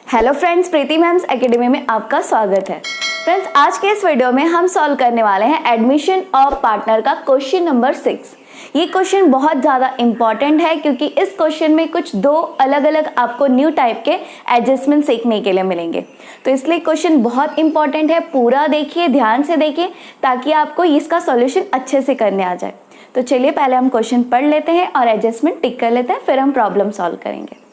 Hello friends, प्रीति ma'am's academy में आपका स्वागत है। फ्रेंड्स, आज के इस वीडियो में हम सॉल्व करने वाले हैं एडमिशन ऑफ पार्टनर का क्वेश्चन नंबर 6। ये क्वेश्चन बहुत ज़्यादा इम्पॉर्टेंट है क्योंकि इस क्वेश्चन में कुछ दो अलग अलग आपको न्यू टाइप के एडजस्टमेंट सीखने के लिए मिलेंगे। तो इसलिए क्वेश्चन बहुत इंपॉर्टेंट है। पूरा देखिए, ध्यान से देखिए ताकि आपको इसका सॉल्यूशन अच्छे से करने आ जाए। तो चलिए पहले हम क्वेश्चन पढ़ लेते हैं और एडजस्टमेंट टिक कर लेते हैं, फिर हम प्रॉब्लम सॉल्व करेंगे।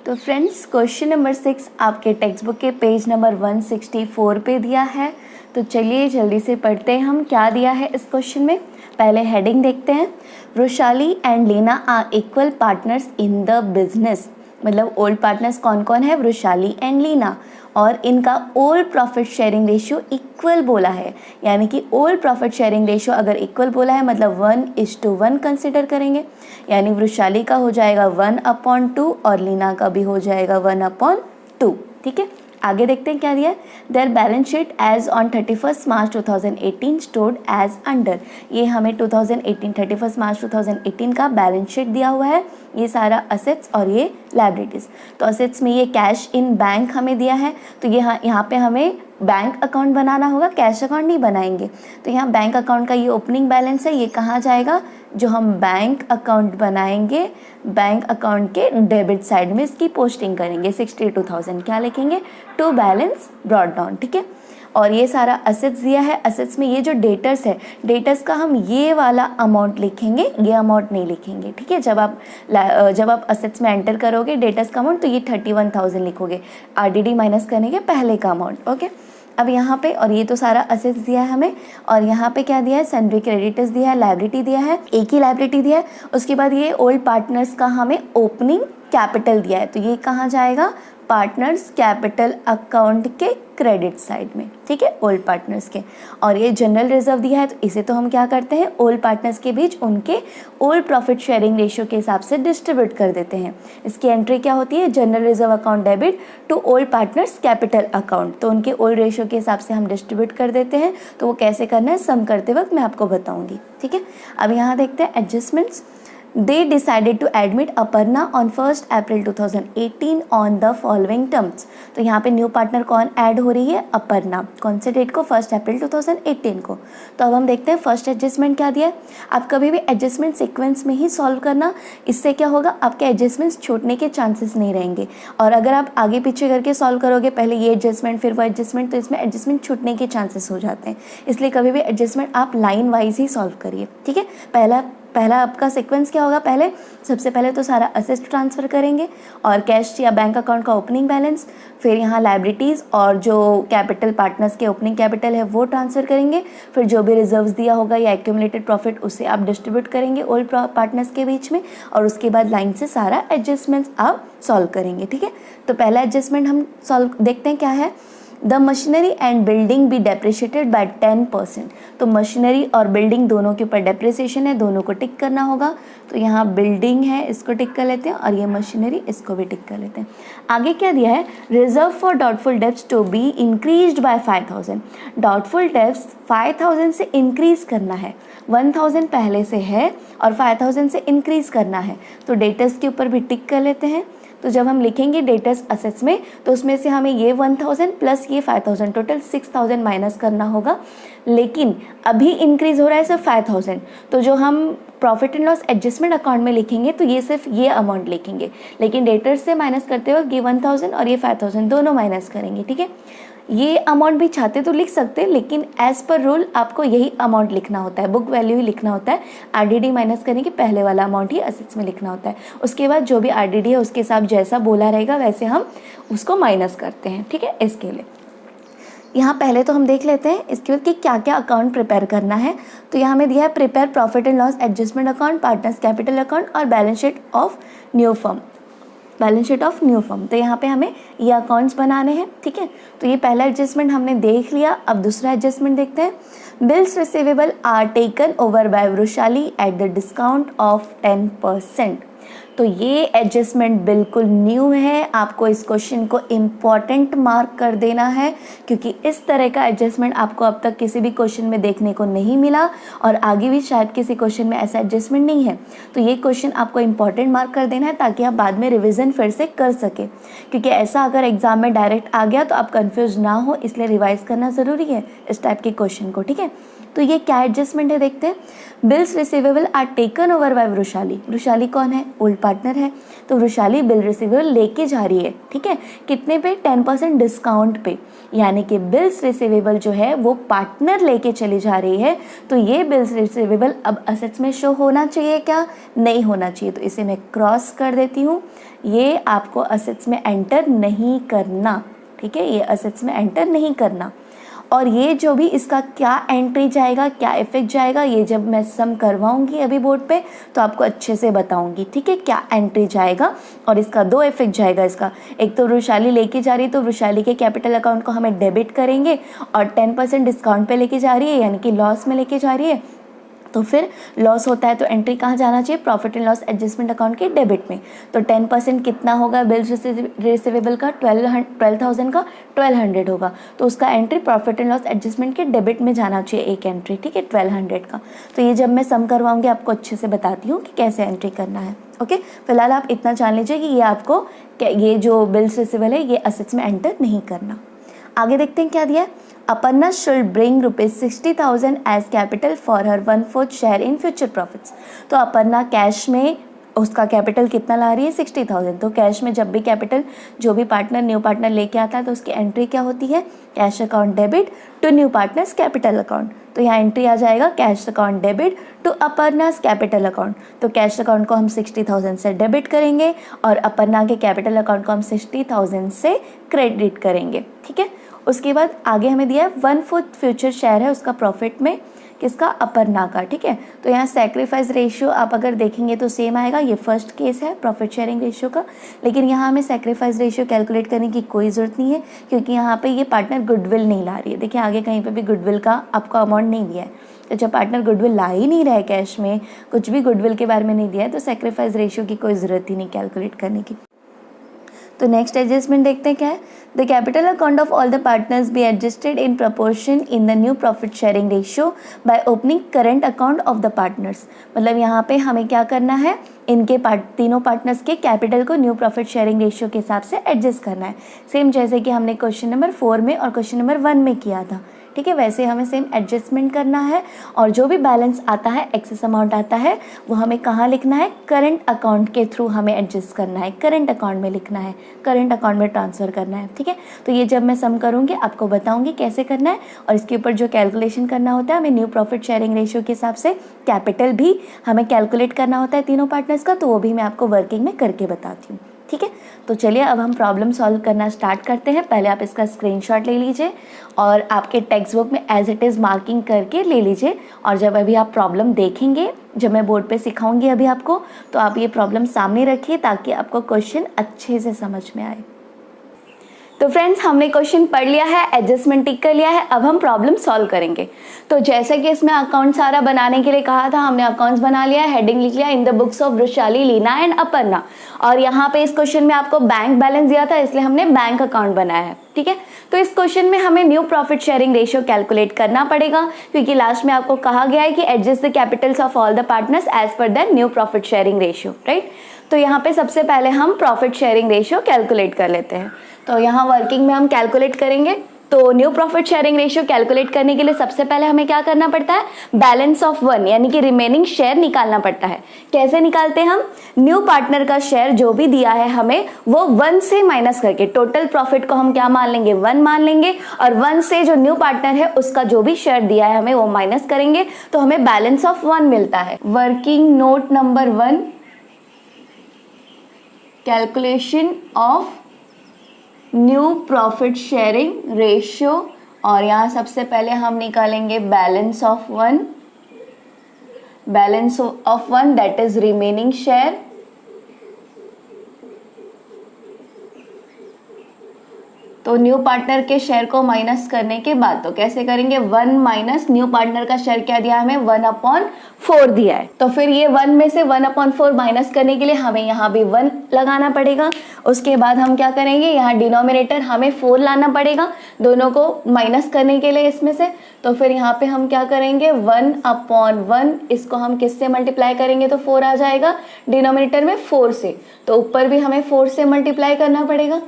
तो फ्रेंड्स, क्वेश्चन नंबर 6 आपके टेक्स्ट बुक के पेज नंबर 164 पे दिया है। तो चलिए जल्दी से पढ़ते हैं हम क्या दिया है इस क्वेश्चन में। पहले हेडिंग देखते हैं। Vrushali and Leena are equal partners in the business. मतलब ओल्ड पार्टनर्स कौन कौन है? वृशाली एंड लीना। और इनका old profit sharing ratio equal बोला है, यानी कि ओल्ड प्रॉफिट शेयरिंग रेशियो अगर इक्वल बोला है मतलब 1:1 कंसिडर करेंगे। यानी वृशाली का हो जाएगा 1/2 और लीना का भी हो जाएगा 1/2। ठीक है, आगे देखते हैं क्या दिया है। Their balance sheet as on 31 March 2018 stood as under. ये हमें 31 मार्च 2018 का बैलेंस शीट दिया हुआ है। ये सारा असेट्स और ये लायबिलिटीज़। तो असेट्स में ये कैश इन बैंक हमें दिया है, तो यहाँ पे हमें बैंक अकाउंट बनाना होगा, कैश अकाउंट नहीं बनाएंगे। तो यहाँ बैंक अकाउंट का ये ओपनिंग बैलेंस है, ये कहाँ जाएगा? जो हम बैंक अकाउंट बनाएंगे, बैंक अकाउंट के डेबिट साइड में इसकी पोस्टिंग करेंगे। 62,000 क्या लिखेंगे? To balance brought down. ठीक है, और ये सारा असेट्स दिया है। असेट्स में ये जो डेटर्स है, डेटर्स का हम ये वाला अमाउंट लिखेंगे, ये अमाउंट नहीं लिखेंगे। ठीक है, जब आप असेट्स में एंटर करोगे डेटर्स का अमाउंट तो ये 31,000 लिखोगे, आरडीडी माइनस करने के पहले का अमाउंट। ओके, अब यहाँ पे और ये तो सारा असेट्स दिया है हमें, और यहाँ पे क्या दिया है? सन्ड्री क्रेडिटर्स दिया है, लायबिलिटी दिया है, एक ही लायबिलिटी दिया है। उसके बाद ये ओल्ड पार्टनर्स का हमें ओपनिंग कैपिटल दिया है, तो ये कहाँ जाएगा? पार्टनर्स कैपिटल अकाउंट के क्रेडिट साइड में। ठीक है, ओल्ड पार्टनर्स के। और ये जनरल रिजर्व दिया है, तो इसे तो हम क्या करते हैं? ओल्ड पार्टनर्स के बीच उनके ओल्ड प्रॉफिट शेयरिंग रेशियो के हिसाब से डिस्ट्रीब्यूट कर देते हैं। इसकी एंट्री क्या होती है? General reserve account debit to old partners capital account. तो उनके ओल्ड रेशियो के हिसाब से हम डिस्ट्रीब्यूट कर देते हैं। तो वो कैसे करना है सम करते वक्त मैं आपको बताऊंगी। ठीक है, अब यहाँ देखते हैं adjustments. They decided to admit Aparna on 1st April 2018 on the following terms। तो यहाँ पे न्यू पार्टनर कौन ऐड हो रही है? अपर्णा। कौन से डेट को? 1 अप्रैल 2018 को। तो अब हम देखते हैं फर्स्ट एडजस्टमेंट क्या दिया है। आप कभी भी एडजस्टमेंट सीक्वेंस में ही सॉल्व करना, इससे क्या होगा? आपके एडजस्टमेंट्स छूटने के चांसेस नहीं रहेंगे। और अगर आप आगे पीछे करके सॉल्व करोगे, पहले ये एडजस्टमेंट फिर वो एडजस्टमेंट, तो इसमें एडजस्टमेंट छूटने के चांसेस हो जाते हैं। इसलिए कभी भी एडजस्टमेंट आप लाइन वाइज ही सॉल्व करिए। ठीक है, पहला आपका सीक्वेंस क्या होगा? सबसे पहले तो सारा असेट्स ट्रांसफ़र करेंगे और कैश या बैंक अकाउंट का ओपनिंग बैलेंस, फिर यहाँ लायबिलिटीज़ और जो कैपिटल पार्टनर्स के ओपनिंग कैपिटल है वो ट्रांसफ़र करेंगे। फिर जो भी रिजर्व्स दिया होगा या एक्यूमुलेटेड प्रॉफिट उसे आप डिस्ट्रीब्यूट करेंगे ओल्ड पार्टनर्स के बीच में, और उसके बाद लाइन से सारा एडजस्टमेंट्स आप सॉल्व करेंगे। ठीक है, तो पहला एडजस्टमेंट हम सॉल्व देखते हैं क्या है। The machinery and building be depreciated by 10%। तो मशीनरी और बिल्डिंग दोनों के ऊपर डेप्रिसिएशन है, दोनों को टिक करना होगा। तो यहाँ बिल्डिंग है, इसको टिक कर लेते हैं, और ये मशीनरी, इसको भी टिक कर लेते हैं। आगे क्या दिया है? Reserve for doubtful debts to be increased by 5,000। Doubtful debts 5,000 से इंक्रीज करना है। 1,000 पहले से है और 5,000 से इंक्रीज करना है, तो डेटर्स के ऊपर भी टिक कर लेते हैं। तो जब हम लिखेंगे डेटर्स असेट्स में, तो उसमें से हमें ये 1,000 प्लस ये 5,000 टोटल 6,000 माइनस करना होगा। लेकिन अभी इंक्रीज हो रहा है सिर्फ 5,000, तो जो हम profit and loss adjustment account में लिखेंगे तो ये सिर्फ ये अमाउंट लिखेंगे, लेकिन डेटर्स से माइनस करते वक्त ये 1,000 और ये 5,000 दोनों माइनस करेंगे। ठीक है, ये अमाउंट भी चाहते तो लिख सकते हैं, लेकिन एज पर रूल आपको यही अमाउंट लिखना होता है, बुक वैल्यू ही लिखना होता है। आरडीडी माइनस करने के पहले वाला अमाउंट ही असेट्स में लिखना होता है। उसके बाद जो भी आरडीडी है उसके साथ जैसा बोला रहेगा वैसे हम उसको माइनस करते हैं। ठीक है, इसके लिए यहाँ पहले तो हम देख लेते हैं इसके बाद कि क्या क्या अकाउंट प्रिपेयर करना है। तो यहाँ हमें दिया है prepare profit and loss adjustment account, partners capital account और balance sheet of new firm. तो यहाँ पे हमें ये अकाउंट्स बनाने हैं। ठीक है, तो ये पहला एडजस्टमेंट हमने देख लिया। अब दूसरा एडजस्टमेंट देखते हैं। Bills receivable are taken over by Vrushali at the discount of 10%। तो ये एडजस्टमेंट बिल्कुल न्यू है, आपको इस क्वेश्चन को इम्पॉर्टेंट मार्क कर देना है क्योंकि इस तरह का एडजस्टमेंट आपको अब तक किसी भी क्वेश्चन में देखने को नहीं मिला और आगे भी शायद किसी क्वेश्चन में ऐसा एडजस्टमेंट नहीं है। तो ये क्वेश्चन आपको इम्पॉर्टेंट मार्क कर देना है ताकि आप बाद में रिविज़न फिर से कर सके, क्योंकि ऐसा अगर एग्जाम में डायरेक्ट आ गया तो आप कंफ्यूज ना हो, इसलिए रिवाइज करना ज़रूरी है इस टाइप के क्वेश्चन को। ठीक है, तो ये क्या एडजस्टमेंट है देखते हैं। Bills receivable are taken over by Vrushali. Vrushali कौन है? ओल्ड पार्टनर है। तो वृशाली बिल रिसीवेबल लेके जा रही है, ठीक है, कितने पे? 10% डिस्काउंट पे, यानी कि बिल्स रिसीवेबल जो है वो पार्टनर लेके चली जा रही है। तो ये बिल्स रिसीवेबल अब असेट्स में शो होना चाहिए क्या? नहीं होना चाहिए, तो इसे मैं क्रॉस कर देती हूँ। ये आपको असेट्स में एंटर नहीं करना, ठीक है, ये असेट्स में एंटर नहीं करना। और ये जो भी इसका क्या एंट्री जाएगा, क्या इफेक्ट जाएगा, ये जब मैं सम करवाऊंगी अभी बोर्ड पे तो आपको अच्छे से बताऊंगी, ठीक है, क्या एंट्री जाएगा। और इसका 2 इफेक्ट जाएगा इसका, एक तो वृशाली लेके जा रही है तो वृशाली के कैपिटल अकाउंट को हमें डेबिट करेंगे और 10% डिस्काउंट पे लेके जा रही है यानी कि लॉस में लेके जा रही है, तो फिर लॉस होता है तो एंट्री कहाँ जाना चाहिए? Profit and loss adjustment account के डेबिट में। तो 10% कितना होगा बिल्स रिसीवेबल का? 12,000 का 1200 होगा, तो उसका entry profit and loss adjustment के डेबिट में जाना चाहिए, एक एंट्री, ठीक है, 1200 का। तो ये जब मैं सम करवाऊंगी आपको अच्छे से बताती हूँ कि कैसे एंट्री करना है। ओके, फिलहाल आप इतना जान लीजिए कि ये आपको ये जो बिल्स रिसीवेबल है ये असेट्स में एंटर नहीं करना। आगे देखते हैं क्या दिया है। Aparna should bring ₹60,000 as capital for her 1/4 share in future profits। तो अपर्णा कैश में उसका कैपिटल कितना ला रही है? 60,000। तो कैश में जब भी कैपिटल जो भी पार्टनर न्यू पार्टनर लेके आता है तो उसकी एंट्री क्या होती है? Cash account debit to new partners capital account. तो यहाँ एंट्री आ जाएगा cash account debit to Aparna's capital account. तो कैश अकाउंट को हम 60,000 से डेबिट करेंगे और अपर्णा के कैपिटल अकाउंट को हम 60,000 से क्रेडिट करेंगे, ठीक है। उसके बाद आगे हमें दिया है 1/4 फ्यूचर शेयर है उसका प्रॉफिट में, किसका? अपर्णा का, ठीक है। तो यहाँ सैक्रिफाइस रेशियो आप अगर देखेंगे तो सेम आएगा, ये फर्स्ट केस है प्रॉफिट शेयरिंग रेशियो का, लेकिन यहाँ हमें सैक्रिफाइस रेशियो कैलकुलेट करने की कोई ज़रूरत नहीं है क्योंकि यहाँ पे ये पार्टनर गुडविल नहीं ला रही है। देखिए आगे कहीं पे भी गुडविल का आपको अमाउंट नहीं दिया है, तो जब पार्टनर गुडविल ला ही नहीं रहा है, कैश में कुछ भी गुडविल के बारे में नहीं दिया है, तो सैक्रिफाइस रेशियो की कोई ज़रूरत ही नहीं कैलकुलेट करने की। तो नेक्स्ट एडजस्टमेंट देखते हैं क्या है। The capital account of all the partners be adjusted in proportion in the new profit sharing ratio by opening current account of the partners. मतलब यहाँ पे हमें क्या करना है, इनके तीनों पार्टनर्स के कैपिटल को न्यू प्रॉफिट शेयरिंग रेशियो के हिसाब से एडजस्ट करना है, सेम जैसे कि हमने क्वेश्चन नंबर 4 में और क्वेश्चन नंबर 1 में किया था, ठीक है। वैसे हमें सेम एडजस्टमेंट करना है और जो भी बैलेंस आता है, एक्सेस अमाउंट आता है, वो हमें कहाँ लिखना है? करंट अकाउंट के थ्रू हमें एडजस्ट करना है, करंट अकाउंट में लिखना है, करंट अकाउंट में ट्रांसफ़र करना है, ठीक है। तो ये जब मैं सम करूँगी आपको बताऊँगी कैसे करना है और इसके ऊपर जो कैलकुलेशन करना होता है हमें न्यू प्रॉफिट शेयरिंग रेशियो के हिसाब से कैपिटल भी हमें कैलकुलेट करना होता है तीनों पार्टनर्स का, तो वो भी मैं आपको वर्किंग में करके बताती हूँ, ठीक है। तो चलिए अब हम प्रॉब्लम सॉल्व करना स्टार्ट करते हैं। पहले आप इसका स्क्रीनशॉट ले लीजिए और आपके टेक्स्ट बुक में एज इट इज़ मार्किंग करके ले लीजिए, और जब अभी आप प्रॉब्लम देखेंगे, जब मैं बोर्ड पे सिखाऊंगी अभी आपको, तो आप ये प्रॉब्लम सामने रखिए ताकि आपको क्वेश्चन अच्छे से समझ में आए। तो फ्रेंड्स हमने क्वेश्चन पढ़ लिया है, एडजस्टमेंट टिक कर लिया है, अब हम प्रॉब्लम सॉल्व करेंगे। तो जैसे कि इसमें अकाउंट सारा बनाने के लिए कहा था, हमने अकाउंट्स बना लिया है, हेडिंग लिख लिया in the books of Vrushali, Leena and Aparna, और यहाँ पे इस क्वेश्चन में आपको बैंक बैलेंस दिया था इसलिए हमने बैंक अकाउंट बनाया है, ठीक है। तो इस क्वेश्चन में हमें new profit sharing ratio calculate करना पड़ेगा क्योंकि लास्ट में आपको कहा गया है कि adjust the capitals of all the partners as per the new profit sharing ratio, right. तो यहाँ पे सबसे पहले हम प्रॉफिट शेयरिंग रेशियो कैलकुलेट कर लेते हैं। तो यहाँ वर्किंग में हम कैलकुलेट करेंगे। तो new profit sharing ratio calculate करने के लिए सबसे पहले हमें क्या करना पड़ता है? बैलेंस ऑफ 1 यानी कि रिमेनिंग शेयर निकालना पड़ता है। कैसे निकालते हैं हम? न्यू पार्टनर का शेयर जो भी दिया है हमें, वो 1 से माइनस करके टोटल प्रॉफिट को हम क्या मान लेंगे? 1 मान लेंगे, और 1 से जो न्यू पार्टनर है उसका जो भी शेयर दिया है हमें वो माइनस करेंगे, तो हमें बैलेंस ऑफ 1 मिलता है। Working note number 1, calculation of new profit sharing ratio, और यहाँ सबसे पहले हम निकालेंगे balance of 1, balance of 1 that is remaining share, तो न्यू पार्टनर के शेयर को माइनस करने के बाद तो कैसे करेंगे? 1 माइनस न्यू पार्टनर का शेयर क्या दिया हमें? 1/4 4 दिया है, तो फिर ये 1 में से 1/4 माइनस करने के लिए हमें यहाँ भी 1 लगाना पड़ेगा। उसके बाद हम क्या करेंगे, यहाँ डिनोमिनेटर हमें 4 लाना पड़ेगा दोनों को माइनस करने के लिए इसमें से। तो फिर यहाँ पे हम क्या करेंगे, 1/1, इसको हम किससे मल्टीप्लाई करेंगे तो 4 आ जाएगा, डिनोमिनेटर में 4 से, तो ऊपर भी हमें 4 से मल्टीप्लाई करना पड़ेगा।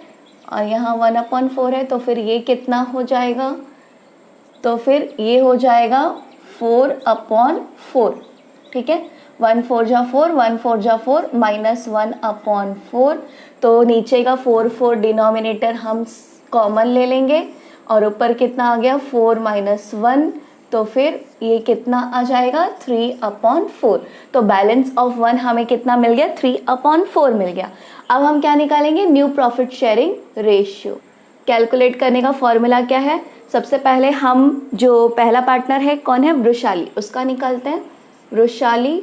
और यहाँ 1/4 है, तो फिर ये कितना हो जाएगा, तो फिर ये हो जाएगा 4/4, ठीक है। 1 4 जा 4, 1 4 जा 4, माइनस 1/4, तो नीचे का 4 डिनोमिनेटर हम कॉमन ले लेंगे और ऊपर कितना आ गया 4 - 1, तो फिर ये कितना आ जाएगा 3/4। तो बैलेंस ऑफ 1 हमें कितना मिल गया, 3/4 मिल गया। अब हम क्या निकालेंगे, new profit sharing ratio. Calculate करने का फॉर्मूला क्या है, सबसे पहले हम जो पहला पार्टनर है कौन है, वृषाली, उसका निकालते हैं। वृषाली,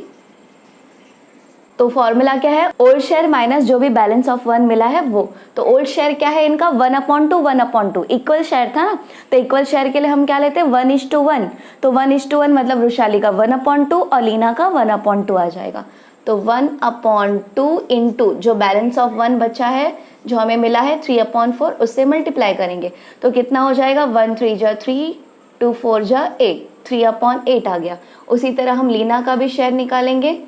तो फॉर्मूला क्या है, ओल्ड शेयर माइनस जो भी बैलेंस ऑफ 1 मिला है वो। तो ओल्ड शेयर क्या है इनका 1/2, 1/2 इक्वल शेयर था ना, तो इक्वल शेयर के लिए हम क्या लेते हैं 1:1, तो 1:1 मतलब वृषाली का 1/2 और लीना का 1/2 आ जाएगा। तो 1/2 इंटू जो बैलेंस ऑफ 1 बचा है जो हमें मिला है 3/4, उससे मल्टीप्लाई करेंगे तो कितना हो जाएगा, 1 3 जा 3, 2 4 जा 8, 3/8 आ गया। उसी तरह हम लीना का भी शेयर निकालेंगे।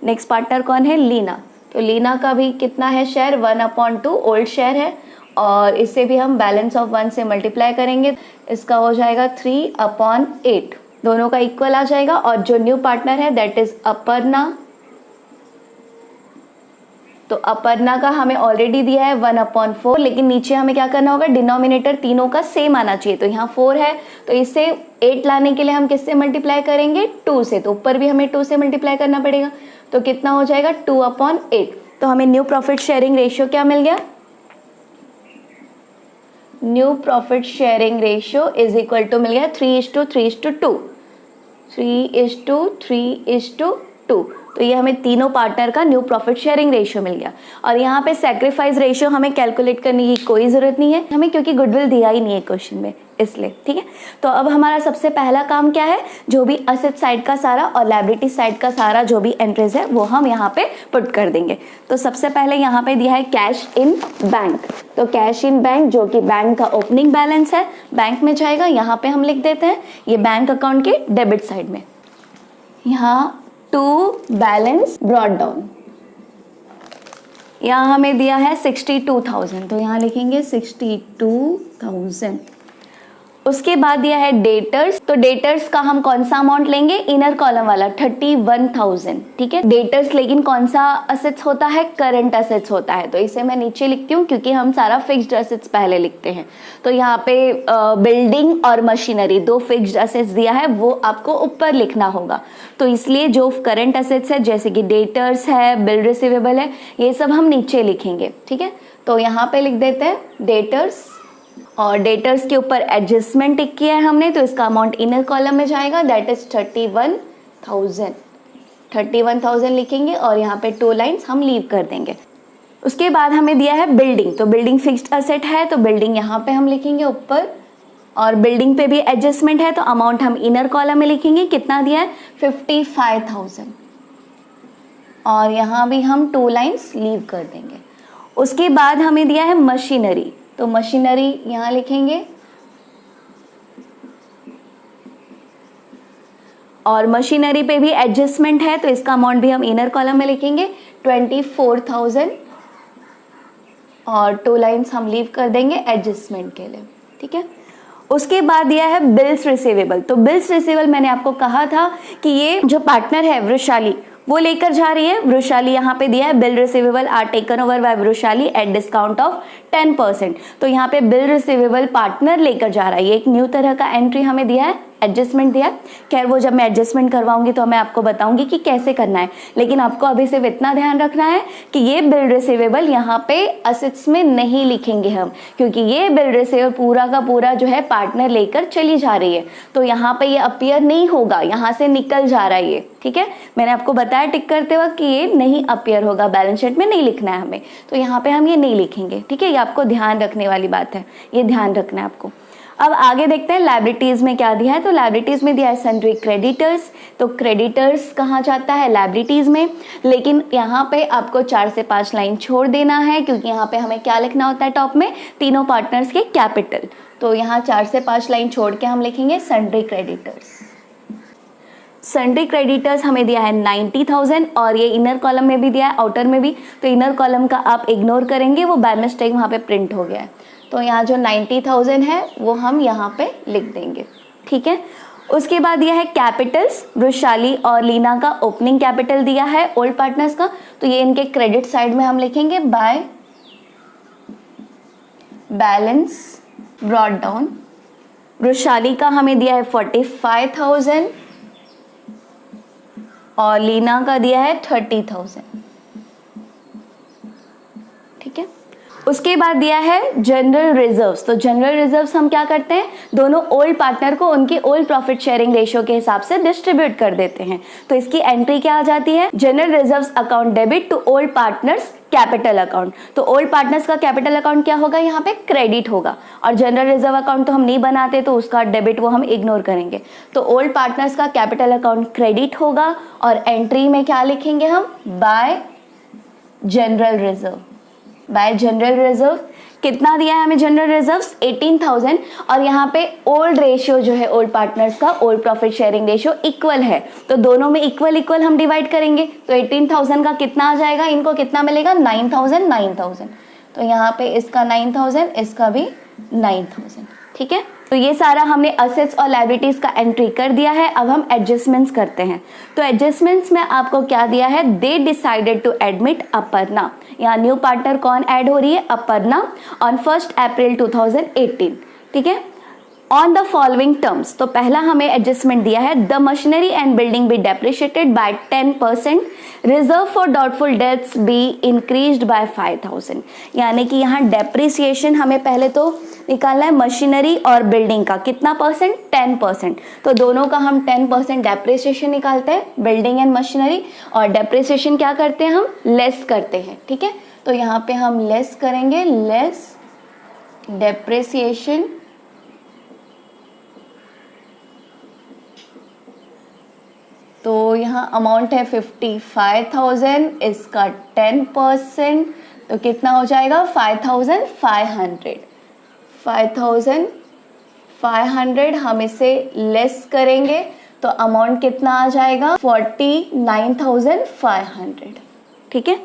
नेक्स्ट पार्टनर कौन है, लीना, तो लीना का भी कितना है शेयर 1/2, ओल्ड शेयर है, और इससे भी हम बैलेंस ऑफ 1 से मल्टीप्लाई करेंगे, इसका हो जाएगा 3/8, दोनों का इक्वल आ जाएगा। और जो न्यू पार्टनर है दैट इज अपर्णा, तो अपर्णा का हमें ऑलरेडी दिया है 1/4, लेकिन नीचे हमें क्या करना होगा, डिनोमिनेटर तीनों का सेम आना चाहिए, तो यहाँ 4 है, तो इससे 8 लाने के लिए हम किससे मल्टीप्लाई करेंगे, 2 से, तो ऊपर भी हमें 2 से मल्टीप्लाई करना पड़ेगा, तो कितना हो जाएगा 2/8। तो हमें न्यू प्रॉफिट शेयरिंग रेशियो क्या मिल गया, new profit sharing ratio is equal to मिल गया 3:3:2, 3:3:2, तो ये हमें तीनों पार्टनर का न्यू प्रॉफिट शेयरिंग रेशियो मिल गया। और यहाँ पे सैक्रिफाइस रेशियो हमें कैलकुलेट करने की कोई ज़रूरत नहीं है हमें, क्योंकि गुडविल दिया ही नहीं है क्वेश्चन में, इसलिए ठीक है। तो अब हमारा सबसे पहला काम क्या है, जो भी असेट साइड का सारा और लायबिलिटी साइड का सारा जो भी एंट्रीज है वो हम यहाँ पे पुट कर देंगे। तो सबसे पहले यहाँ पे दिया है कैश इन बैंक, तो कैश इन बैंक जो कि बैंक का ओपनिंग बैलेंस है, बैंक में जाएगा, यहाँ पे हम लिख देते हैं ये बैंक अकाउंट के डेबिट साइड में। यहाँ टू बैलेंस ब्रॉट डाउन, यहाँ हमें दिया है 62,000, तो यहाँ लिखेंगे 62,000। उसके बाद दिया है डेटर्स, तो डेटर्स का हम कौन सा अमाउंट लेंगे, इनर कॉलम वाला 31,000, ठीक है। डेटर्स लेकिन कौन सा असेट्स होता है, करंट असेट्स होता है, तो इसे मैं नीचे लिखती हूँ क्योंकि हम सारा फिक्स्ड असेट्स पहले लिखते हैं। तो यहाँ पे बिल्डिंग और मशीनरी दो फिक्स्ड असेट्स दिया है, वो आपको ऊपर लिखना होगा, तो इसलिए जो करंट असेट्स है जैसे कि डेटर्स है, बिल रिसीवेबल है, ये सब हम नीचे लिखेंगे, ठीक है। तो यहाँ पे लिख देते हैं डेटर्स, और डेटर्स के ऊपर एडजस्टमेंट टिक किया है हमने, तो इसका अमाउंट इनर कॉलम में जाएगा, दैट इज 31,000 लिखेंगे, और यहाँ पे 2 लाइन्स हम लीव कर देंगे। उसके बाद हमें दिया है बिल्डिंग, तो बिल्डिंग फिक्स्ड असेट है, तो बिल्डिंग यहाँ पे हम लिखेंगे ऊपर, और बिल्डिंग पे भी एडजस्टमेंट है, तो अमाउंट हम इनर कॉलम में लिखेंगे, कितना दिया है 55,000, और यहाँ भी हम 2 लाइन्स लीव कर देंगे। उसके बाद हमें दिया है मशीनरी, तो मशीनरी यहाँ लिखेंगे, और मशीनरी पे भी एडजस्टमेंट है, तो इसका अमाउंट भी हम इनर कॉलम में लिखेंगे 24,000, और 2 लाइन्स हम लीव कर देंगे एडजस्टमेंट के लिए, ठीक है। उसके बाद दिया है बिल्स रिसीवेबल, तो बिल्स रिसीवेबल मैंने आपको कहा था कि ये जो पार्टनर है वृषाली वो लेकर जा रही है। वृषाली यहाँ पे दिया है bill receivable are taken over by Vrushali at discount of 10%, तो यहाँ पे बिल रिसीवेबल पार्टनर लेकर जा रहा है, ये एक न्यू तरह का एंट्री हमें दिया है, एडजस्टमेंट दिया। खैर वो जब मैं एडजस्टमेंट करवाऊंगी तो मैं आपको बताऊंगी कि कैसे करना है, लेकिन आपको अभी सिर्फ इतना ध्यान रखना है कि ये बिल रिसीवेबल यहाँ पे असेट्स में नहीं लिखेंगे हम, क्योंकि ये बिल रिसीवेबल पूरा का पूरा जो है पार्टनर लेकर चली जा रही है, तो यहाँ पे ये अपीयर नहीं होगा, यहाँ से निकल जा रहा है ये, ठीक है। मैंने आपको बताया टिक करते वक्त कि ये नहीं अपीयर होगा, बैलेंस शीट में नहीं लिखना है हमें, तो यहाँ पे हम ये नहीं लिखेंगे, ठीक है। ये आपको ध्यान रखने वाली बात है, ये ध्यान रखना है आपको। अब आगे देखते हैं लायबिलिटीज में क्या दिया है। तो लायबिलिटीज में दिया है सन्ड्री क्रेडिटर्स, तो क्रेडिटर्स कहाँ जाता है, लायबिलिटीज में। लेकिन यहाँ पे आपको 4 से 5 लाइन छोड़ देना है, क्योंकि यहाँ पे हमें क्या लिखना होता है टॉप में, तीनों पार्टनर्स के कैपिटल। तो यहाँ 4 से 5 लाइन छोड़ के हम लिखेंगे सन्ड्री क्रेडिटर्स। सन्ड्री क्रेडिटर्स हमें दिया है 90,000 और ये इनर कॉलम में भी दिया है, आउटर में भी। तो इनर कॉलम का आप इग्नोर करेंगे, वो बाय मिस्टेक वहाँ पे प्रिंट हो गया है। तो यहाँ जो 90,000 है वो हम यहाँ पे लिख देंगे, ठीक है। उसके बाद दिया है कैपिटल्स, वृषाली और लीना का ओपनिंग कैपिटल दिया है ओल्ड पार्टनर्स का। तो ये इनके क्रेडिट साइड में हम लिखेंगे by balance brought down. Vrishali का हमें दिया है 45,000 और लीना का दिया है 30,000, ठीक है। उसके बाद दिया है जनरल रिजर्व्स। तो जनरल रिजर्व्स हम क्या करते हैं, दोनों ओल्ड पार्टनर को उनके ओल्ड प्रॉफिट शेयरिंग रेशियो के हिसाब से डिस्ट्रीब्यूट कर देते हैं। तो इसकी एंट्री क्या आ जाती है, general reserves account debit to old partners capital account. तो ओल्ड पार्टनर्स का कैपिटल अकाउंट क्या होगा, यहाँ पे क्रेडिट होगा। और जनरल रिजर्व अकाउंट तो हम नहीं बनाते, तो उसका डेबिट वो हम इग्नोर करेंगे। तो ओल्ड पार्टनर्स का कैपिटल अकाउंट क्रेडिट होगा और एंट्री में क्या लिखेंगे हम, bye general reserve. Bye general reserve कितना दिया है हमें जनरल रिजर्व्स, 18,000। और यहाँ पे ओल्ड रेशियो जो है ओल्ड पार्टनर्स का, old profit sharing ratio equal है, तो दोनों में इक्वल इक्वल हम डिवाइड करेंगे। तो 18,000 का कितना आ जाएगा, इनको कितना मिलेगा, 9,000 9,000। तो यहाँ पे इसका 9,000, इसका भी 9,000, ठीक है। तो ये सारा हमने असेट्स और लायबिलिटीज का एंट्री कर दिया है। अब हम एडजस्टमेंट्स करते हैं। तो एडजस्टमेंट्स में आपको क्या दिया है, they decided to admit Aparna. यहाँ न्यू पार्टनर कौन ऐड हो रही है, अपर्णा, ऑन 1 अप्रैल 2018, ठीक है, ऑन द फॉलोइंग टर्म्स। तो पहला हमें एडजस्टमेंट दिया है, the machinery and building be depreciated by 10%, reserve for doubtful debts be increased by 5,000। यानी कि यहाँ डेप्रिसिएशन हमें पहले तो निकालना है मशीनरी और बिल्डिंग का, कितना परसेंट, 10%। तो दोनों का हम 10% डेप्रिसिएशन निकालते हैं, बिल्डिंग एंड मशीनरी। और डेप्रिसिएशन क्या करते हैं, हम लेस करते हैं, ठीक है। तो यहाँ पे हम लेस करेंगे, लेस डेप्रिसिएशन तो यहाँ अमाउंट है 55,000, इसका 10%, तो कितना हो जाएगा 5,500। 5,500 हम इसे लेस करेंगे तो अमाउंट कितना आ जाएगा 49,500, ठीक है।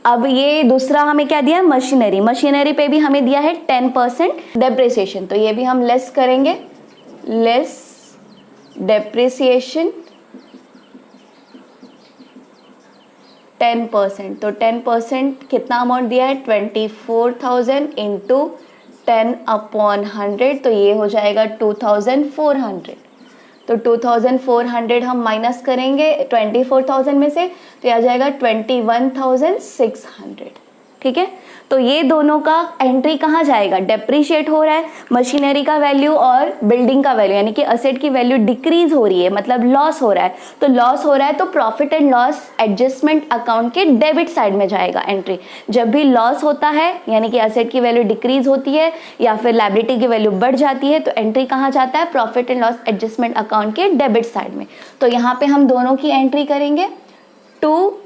अब ये दूसरा हमें क्या दिया है, मशीनरी। मशीनरी पे भी हमें दिया है 10% डेप्रिसिएशन, तो ये भी हम लेस करेंगे, लेस डेप्रिसिएशन 10%। तो 10% कितना अमाउंट दिया है, 24,000 इंटू 10/100, तो ये हो जाएगा 2,400। तो 2,400 हम माइनस करेंगे 24,000 में से, तो ये आ जाएगा 21,600, ठीक है। तो ये दोनों का एंट्री कहाँ जाएगा, डेप्रिशिएट हो रहा है मशीनरी का वैल्यू और बिल्डिंग का वैल्यू, यानी कि असेट की वैल्यू डिक्रीज हो रही है, मतलब लॉस हो रहा है। तो लॉस हो रहा है तो profit and loss adjustment account के डेबिट साइड में जाएगा एंट्री। जब भी लॉस होता है, यानी कि असेट की वैल्यू डिक्रीज होती है या फिर लायबिलिटी की वैल्यू बढ़ जाती है, तो एंट्री कहाँ जाता है, profit and loss adjustment account के डेबिट साइड में। तो यहाँ पे हम दोनों की एंट्री करेंगे, टू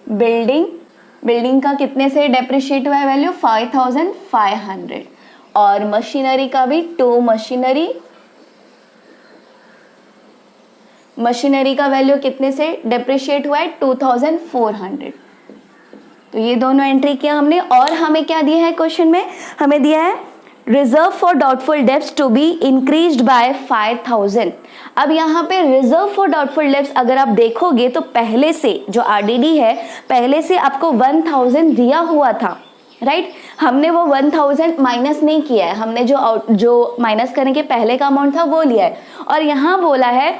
बिल्डिंग का कितने से डेप्रिशिएट हुआ है वैल्यू, 5,500, और मशीनरी का भी टू मशीनरी का वैल्यू कितने से डेप्रिशिएट हुआ है, 2,400। तो ये दोनों एंट्री किया हमने। और हमें क्या दिया है क्वेश्चन में, हमें दिया है reserve for doubtful debts to be increased by 5,000। अब यहाँ पे रिजर्व फॉर डाउटफुल डेब्ट्स अगर आप देखोगे तो पहले से जो आरडीडी है, पहले से आपको 1,000 दिया हुआ था, राइट। हमने वो 1,000 माइनस नहीं किया है, हमने जो माइनस करने के पहले का अमाउंट था वो लिया है। और यहाँ बोला है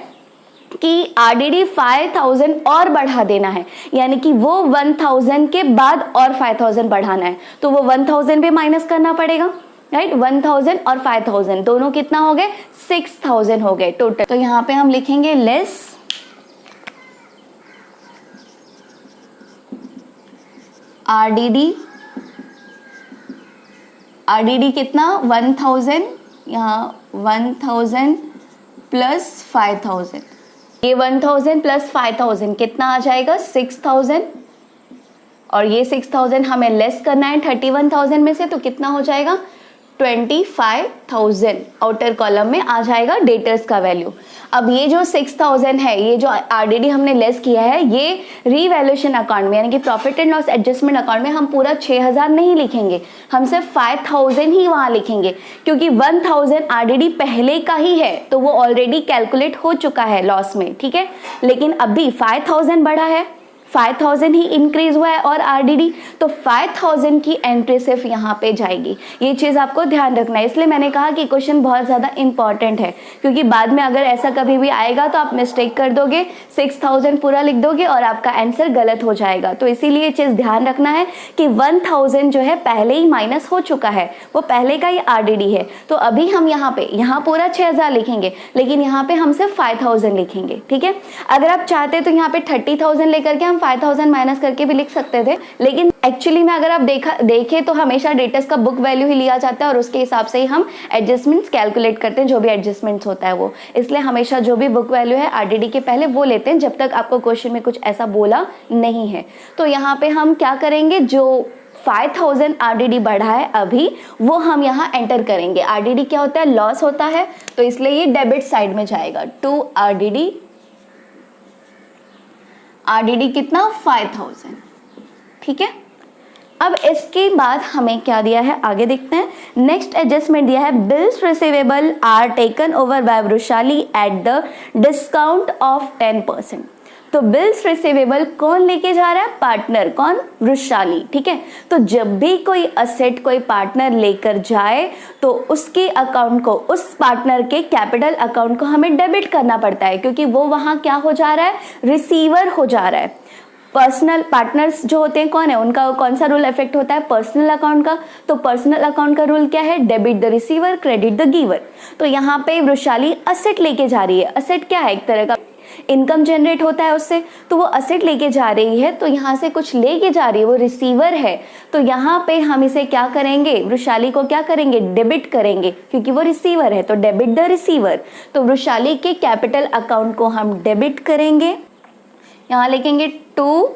कि आरडीडी 5,000 और बढ़ा देना है, यानी कि वो 1,000 के बाद और 5,000 बढ़ाना है, तो वो 1,000 भी माइनस करना पड़ेगा, राइट। 1,000 और 5,000 दोनों कितना हो गए, 6,000 हो गए टोटल। तो यहाँ पे हम लिखेंगे लेस आरडीडी कितना 1,000 यहाँ 1000 प्लस 5000, ये 1000 प्लस 5000 कितना आ जाएगा 6000, और ये 6000 हमें लेस करना है 31000 में से, तो कितना हो जाएगा 25,000 आउटर कॉलम में आ जाएगा डेटर्स का वैल्यू। अब ये जो 6000 है, ये जो आरडीडी हमने लेस किया है, ये रीवैल्यूएशन अकाउंट में यानी कि profit and loss adjustment account में हम पूरा 6000 नहीं लिखेंगे, हम सिर्फ 5000 ही वहां लिखेंगे, क्योंकि 1000 आरडीडी पहले का ही है तो वो ऑलरेडी कैलकुलेट हो चुका है लॉस में, ठीक है। लेकिन अभी 5000 बढ़ा है, 5000 ही इंक्रीज हुआ है और आरडीडी, तो 5000 की एंट्री सिर्फ यहाँ पे जाएगी। ये चीज़ आपको ध्यान रखना है, इसलिए मैंने कहा कि क्वेश्चन बहुत ज़्यादा इंपॉर्टेंट है, क्योंकि बाद में अगर ऐसा कभी भी आएगा तो आप मिस्टेक कर दोगे, 6000 पूरा लिख दोगे और आपका आंसर गलत हो जाएगा। तो इसीलिए ये चीज़ ध्यान रखना है कि 1000 जो है पहले ही माइनस हो चुका है, वो पहले का ही आरडीडी है। तो अभी हम यहाँ पूरा 6000 लिखेंगे, लेकिन यहाँ पे हम सिर्फ 5000 लिखेंगे, ठीक है। अगर आप चाहते तो यहाँ पे 30,000 लेकर के हम 5000 माइनस करके भी लिख सकते थे, लेकिन एक्चुअली में अगर आप देखें तो हमेशा डेटर्स का बुक वैल्यू ही लिया जाता है और उसके हिसाब से ही हम एडजस्टमेंट्स कैलकुलेट करते हैं, जो भी एडजस्टमेंट्स होता है वो। इसलिए हमेशा जो भी बुक वैल्यू है आरडीडी के पहले वो लेते हैं, जब तक आपको क्वेश्चन में कुछ ऐसा बोला नहीं है। तो यहाँ पे हम क्या करेंगे, जो 5000 आरडीडी बढ़ा है अभी, वो हम यहाँ एंटर करेंगे। आरडीडी क्या होता है, लॉस होता है, तो इसलिए ये डेबिट साइड में जाएगा। टू आरडीडी, आरडीडी कितना 5000, ठीक है। अब इसके बाद हमें क्या दिया है, आगे देखते हैं। नेक्स्ट एडजस्टमेंट दिया है, bills receivable are taken over by Vrushali at the discount of 10%। तो बिल्स रिसीवेबल कौन लेके जा रहा है, पार्टनर, कौन, वृषाली, ठीक है। तो जब भी कोई असेट कोई पार्टनर लेकर जाए तो उसके अकाउंट को, उस पार्टनर के कैपिटल अकाउंट को हमें डेबिट करना पड़ता है, क्योंकि वो वहां क्या हो जा रहा है, रिसीवर हो जा रहा है। पर्सनल पार्टनर्स जो होते हैं कौन है, उनका कौन सा रूल इफेक्ट होता है, पर्सनल अकाउंट का। तो पर्सनल अकाउंट का रूल क्या है, debit the receiver credit the giver. तो यहाँ पे वृषाली असेट लेके जा रही है। असेट क्या है, एक तरह का इनकम जनरेट होता है उससे, तो वो असेट लेके जा रही है, तो यहाँ से कुछ लेके जा रही है, वो रिसीवर है। तो यहाँ पे हम इसे क्या करेंगे, वृषाली को क्या करेंगे, डेबिट करेंगे, क्योंकि वो रिसीवर है, तो डेबिट द रिसीवर। तो वृषाली के कैपिटल अकाउंट को हम डेबिट करेंगे, यहाँ लिखेंगे टू,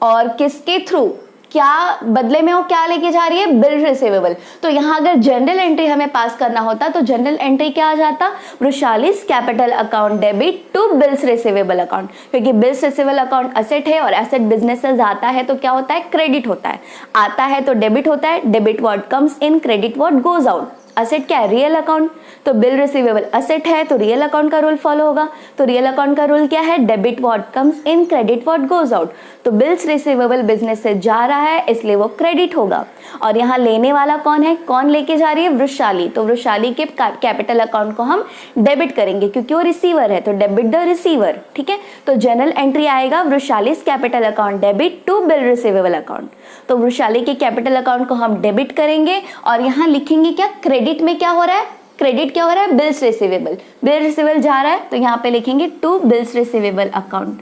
और किसके थ्रू, क्या बदले में वो क्या लेके जा रही है, बिल रिसीवेबल। तो यहाँ अगर जनरल एंट्री हमें पास करना होता तो जनरल एंट्री क्या आ जाता, Vrishali's capital account debit to bills receivable account, क्योंकि बिल्स रिसीवेबल अकाउंट असेट है और एसेट बिजनेस से आता है तो क्या होता है, क्रेडिट होता है, आता है तो डेबिट होता है, debit what comes in, credit what goes out. Asset क्या है, रियल अकाउंट, तो बिल रिसीवेबल असेट है तो रियल अकाउंट का रूल फॉलो होगा। तो रियल अकाउंट का रूल क्या है, debit what comes in, credit what goes out. तो बिल्स रिसीवेबल बिजनेस से जा रहा है इसलिए वो क्रेडिट होगा। और यहाँ लेने वाला कौन है, कौन लेके जा रही है, वृषाली। तो वृषाली के कैपिटल अकाउंट को हम डेबिट करेंगे, क्योंकि वो रिसीवर है, तो डेबिट द रिसीवर, ठीक है। तो जनरल एंट्री आएगा Vrishali's capital account debit to bill receivable account. तो वृषाली के कैपिटल अकाउंट को हम डेबिट करेंगे और यहाँ लिखेंगे क्या, क्रेडिट में क्या हो रहा है, क्रेडिट क्या हो रहा है, बिल्स रिसीवेबल, बिल रिसीवेबल जा रहा है तो यहाँ पे लिखेंगे टू बिल्स रिसीवेबल अकाउंट।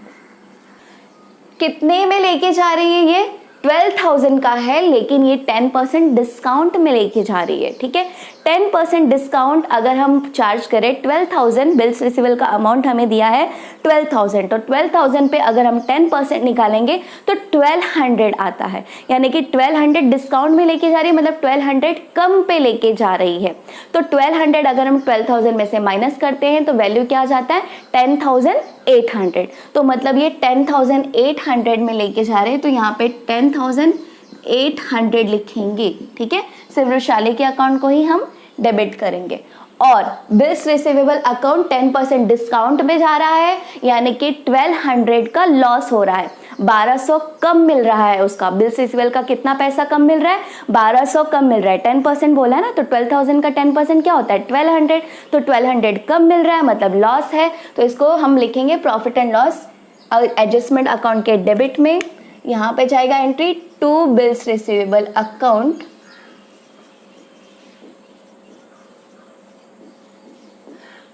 कितने में लेके जा रही है, ये 12,000 का है, लेकिन ये 10% डिस्काउंट में लेके जा रही है, ठीक है। 10% डिस्काउंट अगर हम चार्ज करें, 12,000 बिल्स रिसीवेबल का अमाउंट हमें दिया है 12,000, तो 12,000 पे अगर हम 10% निकालेंगे तो 1200 आता है, यानी कि 1200 डिस्काउंट में लेके जा रही है, मतलब 1200 कम पे लेके जा रही है। तो 1200 अगर हम 12,000 में से माइनस करते हैं तो वैल्यू क्या आ जाता है, 10,800। तो मतलब ये 10,800 में लेके जा रहे हैं, तो यहाँ पे 10,800 लिखेंगे, ठीक है। सिर्फ वृषाली के अकाउंट को ही हम डेबिट करेंगे। और बिल्स रिसीवेबल अकाउंट 10% डिस्काउंट में जा रहा है, यानी कि 1200 का लॉस हो रहा है, 1200 कम मिल रहा है उसका। बिल्स रिसीवेबल का कितना पैसा कम मिल रहा है, 1200 कम मिल रहा है। 10% बोला है ना, तो 12,000 का 10% क्या होता है, 1200। तो 1200 कम मिल रहा है, मतलब लॉस है, तो इसको हम लिखेंगे profit and loss adjustment account के डेबिट में। यहाँ पे जाएगा entry to bills receivable account,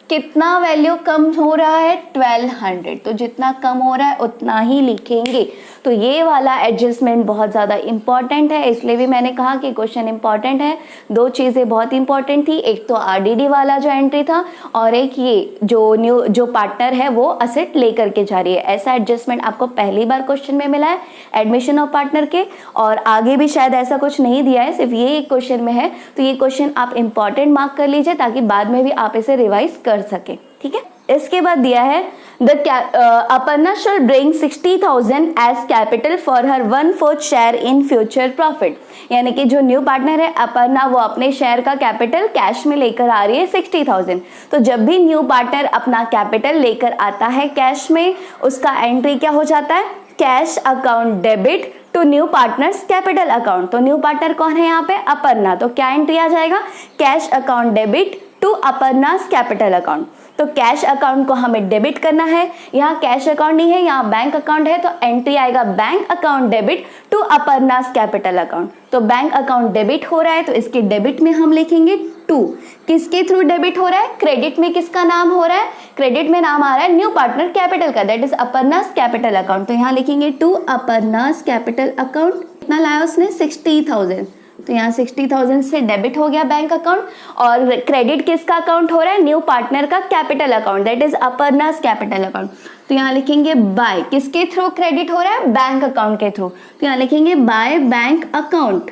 कितना वैल्यू कम हो रहा है, 1200। तो जितना कम हो रहा है उतना ही लिखेंगे। तो ये वाला एडजस्टमेंट बहुत ज़्यादा इंपॉर्टेंट है, इसलिए भी मैंने कहा कि क्वेश्चन इंपॉर्टेंट है। दो चीज़ें बहुत इंपॉर्टेंट थी, एक तो आरडीडी वाला जो एंट्री था और एक ये जो पार्टनर है वो असेट लेकर के जा रही है। ऐसा एडजस्टमेंट आपको पहली बार क्वेश्चन में मिला है एडमिशन ऑफ पार्टनर के, और आगे भी शायद ऐसा कुछ नहीं दिया है, सिर्फ ये एक क्वेश्चन में है। तो ये क्वेश्चन आप इंपॉर्टेंट मार्क कर लीजिए ताकि बाद में भी आप इसे रिवाइज कर सके, ठीक है। इसके बाद दिया है Aparna shall bring 60,000 as capital for her 1/4 share in future profit. यानी कि जो न्यू पार्टनर है अपर्णा, वो अपने शेयर का कैपिटल कैश में लेकर आ रही है 60,000। तो जब भी न्यू पार्टनर अपना कैपिटल लेकर आता है कैश में, उसका एंट्री क्या हो जाता है, cash account debit to new partners capital account. तो न्यू पार्टनर कौन है यहाँ पे, अपर्णा, तो क्या एंट्री आ जाएगा, cash account debit to Aparna's capital account. तो कैश अकाउंट को हमें डेबिट करना है, यहाँ कैश अकाउंट नहीं है, यहाँ बैंक अकाउंट है, तो एंट्री आएगा bank account debit to Aparna's capital account. तो बैंक अकाउंट डेबिट हो रहा है तो इसके डेबिट में हम लिखेंगे टू। किसके थ्रू डेबिट हो रहा है, क्रेडिट में किसका नाम हो रहा है, क्रेडिट में नाम आ रहा है न्यू पार्टनर कैपिटल का, that is Aparna's capital account. तो यहाँ लिखेंगे टू अपर्णास कैपिटल अकाउंट। कितना लाया उसने, 60,000, तो यहाँ 60,000 से डेबिट हो गया बैंक अकाउंट, और क्रेडिट किसका अकाउंट हो रहा है, न्यू पार्टनर का capital account, that is Aparna's capital account. तो यहाँ लिखेंगे बाय, किसके थ्रू क्रेडिट हो रहा है, बैंक अकाउंट के थ्रू, तो यहाँ लिखेंगे by bank account,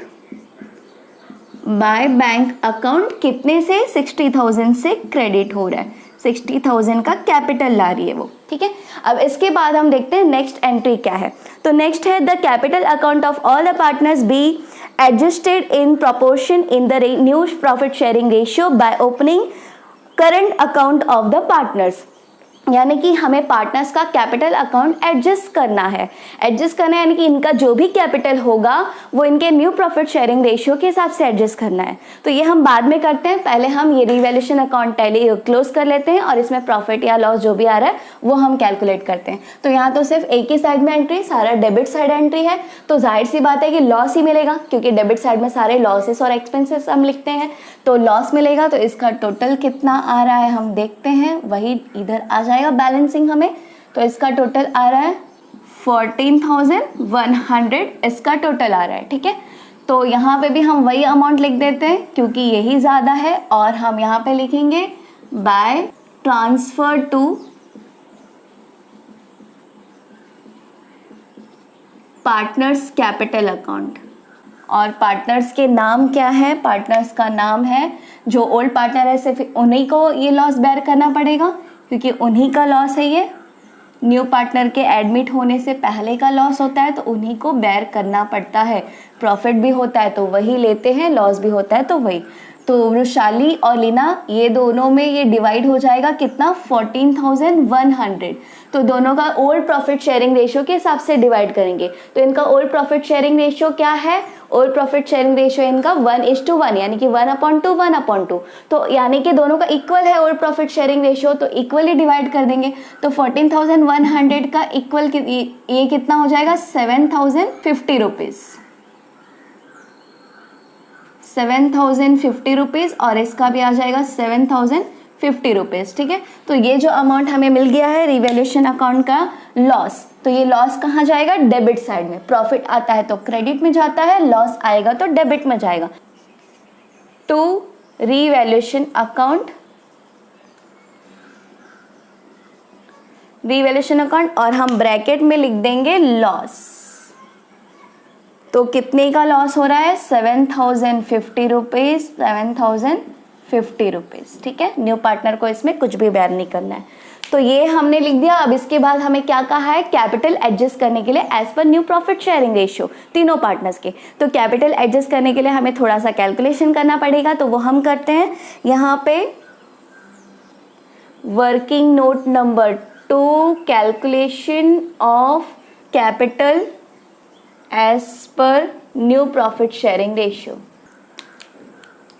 by bank account कितने से, 60,000 से क्रेडिट हो रहा है, 60,000 का कैपिटल ला रही है वो, ठीक है। अब इसके बाद हम देखते हैं नेक्स्ट एंट्री क्या है। तो नेक्स्ट है the capital account of all the partners be adjusted in proportion in the new profit sharing ratio by opening current account of the partners. यानी कि हमें पार्टनर्स का कैपिटल अकाउंट एडजस्ट करना है, यानी कि इनका जो भी कैपिटल होगा वो इनके न्यू प्रॉफिट शेयरिंग रेशियो के हिसाब से एडजस्ट करना है। तो ये हम बाद में करते हैं, पहले हम ये रिवैल्यूएशन अकाउंट टैली क्लोज कर लेते हैं और इसमें प्रॉफिट या लॉस जो भी आ रहा है वो हम कैलकुलेट करते हैं। तो यहाँ तो सिर्फ एक ही साइड में एंट्री, सारा डेबिट साइड एंट्री है, तो जाहिर सी बात है कि लॉस ही मिलेगा, क्योंकि डेबिट साइड में सारे लॉसेस और एक्सपेंसेस हम लिखते हैं, तो लॉस मिलेगा। तो इसका टोटल कितना आ रहा है हम देखते हैं, वही इधर आ जाएगा बैलेंसिंग हमें। तो इसका टोटल आ रहा है 14,100, इसका टोटल आ रहा है, ठीक है। तो यहाँ पे भी हम वही अमाउंट लिख देते हैं क्योंकि यही ज़्यादा है, और हम यहाँ पे लिखेंगे by transfer to partners capital account. और पार्टनर्स के नाम क्या है, पार्टनर्स का नाम है, जो ओल्ड पार्टनर है सिर्फ उन्हीं को ये लॉस बेयर करना पड़ेगा क्योंकि उन्हीं का लॉस है ये। न्यू पार्टनर के एडमिट होने से पहले का लॉस होता है तो उन्हीं को बेयर करना पड़ता है। प्रॉफिट भी होता है तो वही लेते हैं, लॉस भी होता है तो वही। तो वृशाली और लीना ये दोनों में ये डिवाइड हो जाएगा कितना, 14,100। तो दोनों का ओल्ड प्रॉफिट शेयरिंग रेशियो के हिसाब से डिवाइड करेंगे। तो इनका ओल्ड प्रॉफिट शेयरिंग रेशियो क्या है, ओल्ड प्रॉफिट शेयरिंग रेशियो इनका 1:1, यानी कि 1/2 1/2। तो यानी कि दोनों का इक्वल है ओल्ड प्रॉफिट शेयरिंग रेशियो, तो इक्वली डिवाइड कर देंगे। तो 14,100 का इक्वल ये कितना हो जाएगा, 7,050 रुपीज़, 7,050 रुपीज़, और इसका भी आ जाएगा 7,050 रुपीज़, ठीक है। तो ये जो अमाउंट हमें मिल गया है रिवैल्यूएशन अकाउंट का लॉस, तो ये लॉस कहाँ जाएगा, डेबिट साइड में। प्रॉफिट आता है तो क्रेडिट में जाता है, लॉस आएगा तो डेबिट में जाएगा। To revaluation account, revaluation account, और हम ब्रैकेट में लिख देंगे लॉस। तो कितने का लॉस हो रहा है, 7,050 रुपीज़, 7,050 रुपीज़, ठीक है। न्यू पार्टनर को इसमें कुछ भी बेयर नहीं करना है। तो ये हमने लिख दिया। अब इसके बाद हमें क्या कहा है, कैपिटल एडजस्ट करने के लिए as per new profit sharing ratio तीनों पार्टनर्स के। तो कैपिटल एडजस्ट करने के लिए हमें थोड़ा सा कैलकुलेशन करना पड़ेगा, तो वो हम करते हैं। यहाँ पे working note number 2, calculation of capital as per new profit sharing ratio.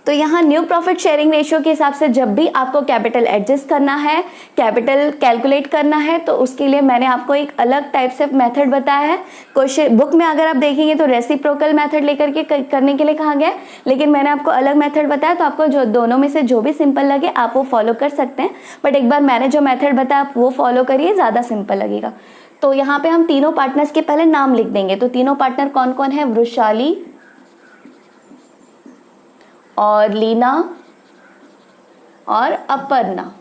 तो यहाँ न्यू प्रॉफिट शेयरिंग रेशियो के हिसाब से जब भी आपको कैपिटल एडजस्ट करना है, कैपिटल कैलकुलेट करना है, तो उसके लिए मैंने आपको एक अलग टाइप से मेथड बताया है। क्वेश्चन बुक में अगर आप देखेंगे तो रेसिप्रोकल मेथड लेकर के करने के लिए कहा गया है, लेकिन मैंने आपको अलग मेथड बताया, तो आपको जो दोनों में से जो भी सिंपल लगे आप वो फॉलो कर सकते हैं। बट एक बार मैंने जो मेथड बताया आप वो फॉलो करिए, ज़्यादा सिंपल लगेगा। तो यहाँ पे हम तीनों पार्टनर्स के पहले नाम लिख देंगे। तो तीनों पार्टनर कौन कौन है? वृषाली और लीना और अपर्णा।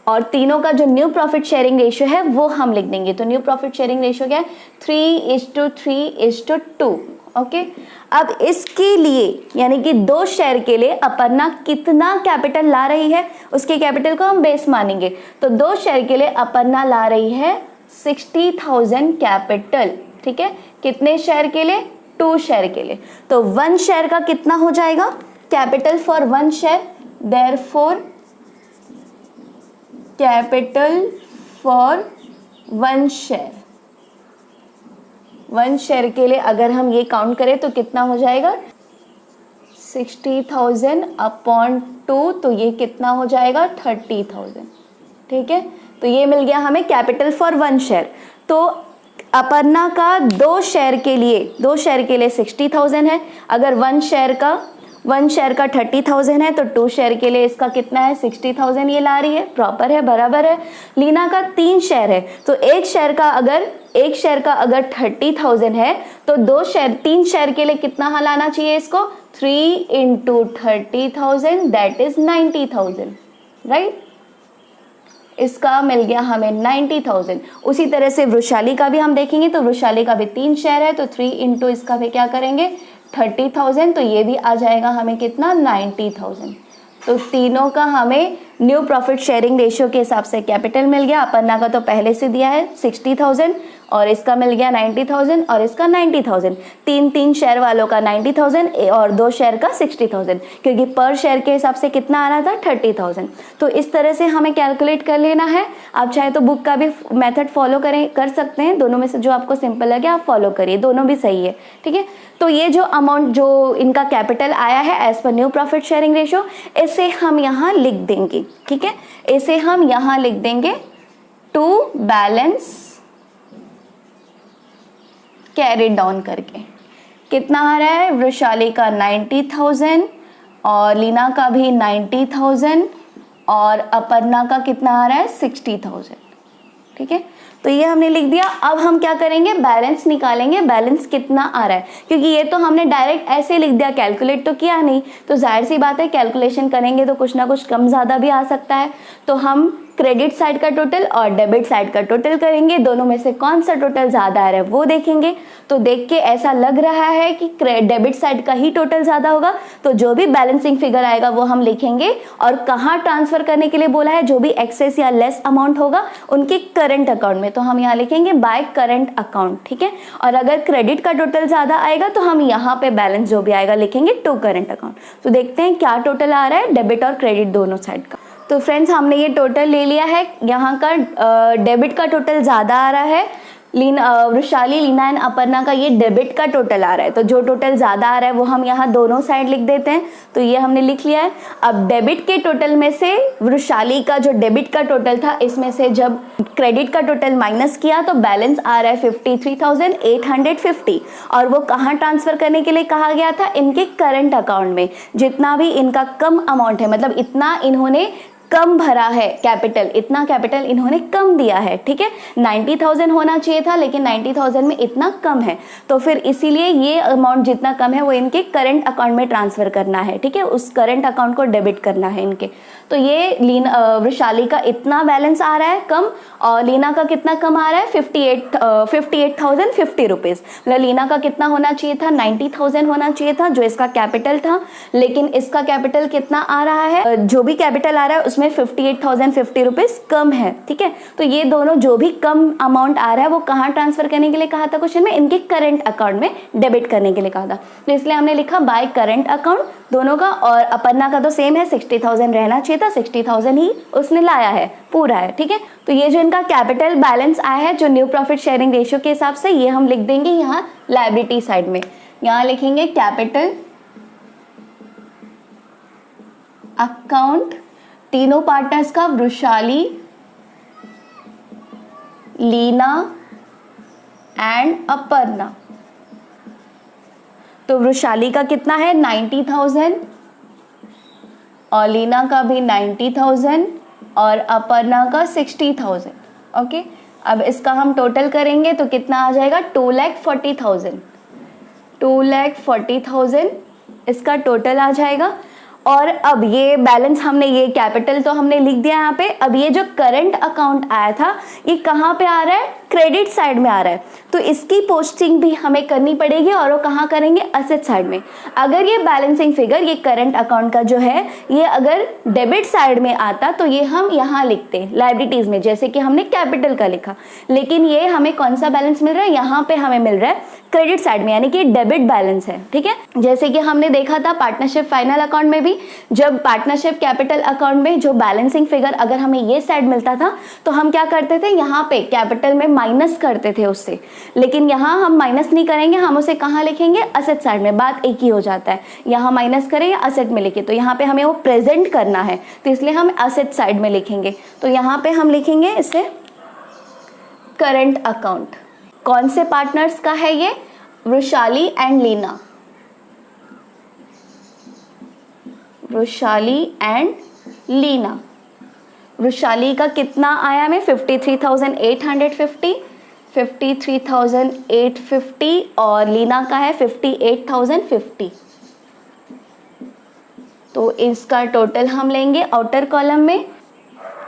और तीनों का जो न्यू प्रॉफिट शेयरिंग रेशियो है वो हम लिख देंगे। तो न्यू प्रॉफिट शेयरिंग रेशियो क्या है? 3:3:2। ओके, अब इसके लिए यानी कि 2 शेयर के लिए अपर्णा कितना कैपिटल ला रही है, उसके कैपिटल को हम बेस मानेंगे। तो 2 शेयर के लिए अपर्णा ला रही है 60,000 कैपिटल। ठीक है, कितने शेयर के लिए? 2 शेयर के लिए। तो 1 शेयर का कितना हो जाएगा? Capital for 1 share, therefore capital for 1 share, 1 share के लिए अगर हम ये काउंट करें तो कितना हो जाएगा? 60,000 अपॉन 2, तो ये कितना हो जाएगा? 30,000। ठीक है, तो ये मिल गया हमें कैपिटल फॉर 1 शेयर। तो अपर्णा का 2 शेयर के लिए 60,000 है। अगर 1 शेयर का 30,000 है, तो 2 शेयर के लिए इसका कितना है? 60,000 ये ला रही है, प्रॉपर है, बराबर है। लीना का 3 शेयर है, तो एक शेयर का अगर 30,000 है, तो 3 शेयर के लिए कितना लाना चाहिए इसको? 3 × 30,000 दैट इज 90,000, राइट। इसका मिल गया हमें 90,000। उसी तरह से वृषाली का भी हम देखेंगे, तो वृषाली का भी 3 शेयर है, तो 3 × इसका भी क्या करेंगे? 30,000, तो ये भी आ जाएगा हमें कितना? 90,000। तो तीनों का हमें न्यू प्रॉफिट शेयरिंग रेशियो के हिसाब से कैपिटल मिल गया। अपर्णा का तो पहले से दिया है 60,000 और इसका मिल गया 90,000 और इसका 90,000। 3 शेयर वालों का 90,000 और 2 शेयर का 60,000, क्योंकि पर शेयर के हिसाब से कितना आ रहा था? 30,000। तो इस तरह से हमें कैलकुलेट कर लेना है। आप चाहे तो बुक का भी मेथड फॉलो कर सकते हैं, दोनों में से जो आपको सिंपल लगे आप फॉलो करिए, दोनों भी सही है। ठीक है, तो ये जो अमाउंट जो इनका कैपिटल आया है as per new profit sharing ratio, इसे हम यहाँ लिख देंगे। ठीक है, इसे हम यहाँ लिख देंगे टू बैलेंस कैरिड डाउन करके। कितना आ रहा है? वृषाली का 90,000 और लीना का भी 90,000 और अपर्णा का कितना आ रहा है? 60,000। ठीक है, तो ये हमने लिख दिया। अब हम क्या करेंगे? बैलेंस निकालेंगे, बैलेंस कितना आ रहा है, क्योंकि ये तो हमने डायरेक्ट ऐसे लिख दिया, कैलकुलेट तो किया नहीं, तो जाहिर सी बात है कैलकुलेशन करेंगे तो कुछ ना कुछ कम ज़्यादा भी आ सकता है। तो हम क्रेडिट साइड का टोटल और डेबिट साइड का टोटल करेंगे, दोनों में से कौन सा टोटल ज़्यादा आ रहा है वो देखेंगे। तो देख के ऐसा लग रहा है कि डेबिट साइड का ही टोटल ज़्यादा होगा, तो जो भी बैलेंसिंग फिगर आएगा वो हम लिखेंगे। और कहाँ ट्रांसफ़र करने के लिए बोला है? जो भी एक्सेस या लेस अमाउंट होगा उनके करंट अकाउंट में, तो हम यहाँ लिखेंगे बाय करंट अकाउंट। ठीक है, और अगर क्रेडिट का टोटल ज़्यादा आएगा तो हम यहाँ पे बैलेंस जो भी आएगा लिखेंगे टू करंट अकाउंट। तो देखते हैं क्या टोटल आ रहा है डेबिट और क्रेडिट दोनों साइड का। तो फ्रेंड्स हमने ये टोटल ले लिया है। यहाँ का डेबिट का टोटल ज़्यादा आ रहा है, वृषाली, लीना एंड अपर्णा का ये डेबिट का टोटल आ रहा है। तो जो टोटल ज़्यादा आ रहा है वो हम यहाँ दोनों साइड लिख देते हैं। तो ये हमने लिख लिया है। अब डेबिट के टोटल में से वृषाली का जो डेबिट का टोटल था, इसमें से जब क्रेडिट का टोटल माइनस किया तो बैलेंस आ रहा है 53,850। और वो कहाँ ट्रांसफ़र करने के लिए कहा गया था? इनके करंट अकाउंट में। जितना भी इनका कम अमाउंट है, मतलब इतना इन्होंने कम भरा है कैपिटल, इतना कैपिटल इन्होंने कम दिया है। ठीक है, 90,000 होना चाहिए था, लेकिन 90,000 में इतना कम है, तो फिर इसीलिए ये अमाउंट जितना कम है वो इनके करंट अकाउंट में ट्रांसफ़र करना है। ठीक है, उस करंट अकाउंट को डेबिट करना है इनके। तो ये वृषाली का इतना बैलेंस आ रहा है कम, और लीना का कितना कम आ रहा है? 58,050 रुपीज़। मतलब लीना का कितना होना चाहिए था? 90,000 होना चाहिए था जो इसका कैपिटल था, लेकिन इसका कैपिटल कितना आ रहा है? जो भी कैपिटल आ रहा है उसमें 58,050 रुपीज़ कम है। ठीक है, तो ये दोनों जो भी कम अमाउंट आ रहा है वो कहाँ ट्रांसफ़र करने के लिए कहा था क्वेश्चन में? इनके करंट अकाउंट में डेबिट करने के लिए कहा था। तो इसलिए हमने लिखा बाय करंट अकाउंट दोनों का। और अपर्णा का तो सेम है, 60,000 रहना चाहिए था, 60,000 ही उसने लाया है, पूरा है। ठीक है, तो ये जो इनका कैपिटल बैलेंस आया है जो न्यू प्रॉफिट शेयरिंग रेशियो के हिसाब से, ये हम लिख देंगे यहाँ लायबिलिटी साइड में। यहाँ लिखेंगे कैपिटल अकाउंट तीनों पार्टनर्स का, वृषाली, लीना एंड अपर्णा। तो वृषाली का कितना है 90,000 और लीना का भी 90,000 और अपर्णा का 60,000। ओके, अब इसका हम टोटल करेंगे तो कितना आ जाएगा 2,40,000। 2,40,000 इसका टोटल आ जाएगा। और अब ये बैलेंस हमने, ये कैपिटल तो हमने लिख दिया यहाँ पे। अब ये जो करंट अकाउंट आया था ये कहाँ पे आ रहा है, क्रेडिट साइड में आ रहा है, तो इसकी पोस्टिंग भी हमें करनी पड़ेगी और वो कहाँ करेंगे, असेट साइड में। अगर ये बैलेंसिंग फिगर, ये करंट अकाउंट का जो है, ये अगर डेबिट साइड में आता तो ये हम यहाँ लिखते लायबिलिटीज में, जैसे कि हमने कैपिटल का लिखा। लेकिन ये हमें कौन सा बैलेंस मिल रहा है, यहाँ पे हमें मिल रहा है क्रेडिट साइड में, यानी कि डेबिट बैलेंस है। ठीक है, जैसे कि हमने देखा था पार्टनरशिप फाइनल अकाउंट में भी, जब पार्टनरशिप कैपिटल अकाउंट में जो बैलेंसिंग फिगर अगर हमें ये साइड मिलता था तो हम क्या करते थे, यहाँ पे कैपिटल में माइनस करते थे उससे। लेकिन यहाँ हम माइनस नहीं करेंगे, हम उसे कहाँ लिखेंगे, असेट साइड में। बात एक ही हो जाता है, यहाँ माइनस करें या असेट में लिखे, तो यहाँ पे हमें वो प्रेजेंट करना है तो इसलिए हम असेट साइड में लिखेंगे। तो यहाँ पे हम लिखेंगे इसे करंट अकाउंट। कौन से पार्टनर्स का है ये, वृषाली एंड लीना, वृषाली एंड लीना। वृषाली का कितना आया में 53,850, 53,850 और लीना का है 58,050। तो इसका टोटल हम लेंगे आउटर कॉलम में,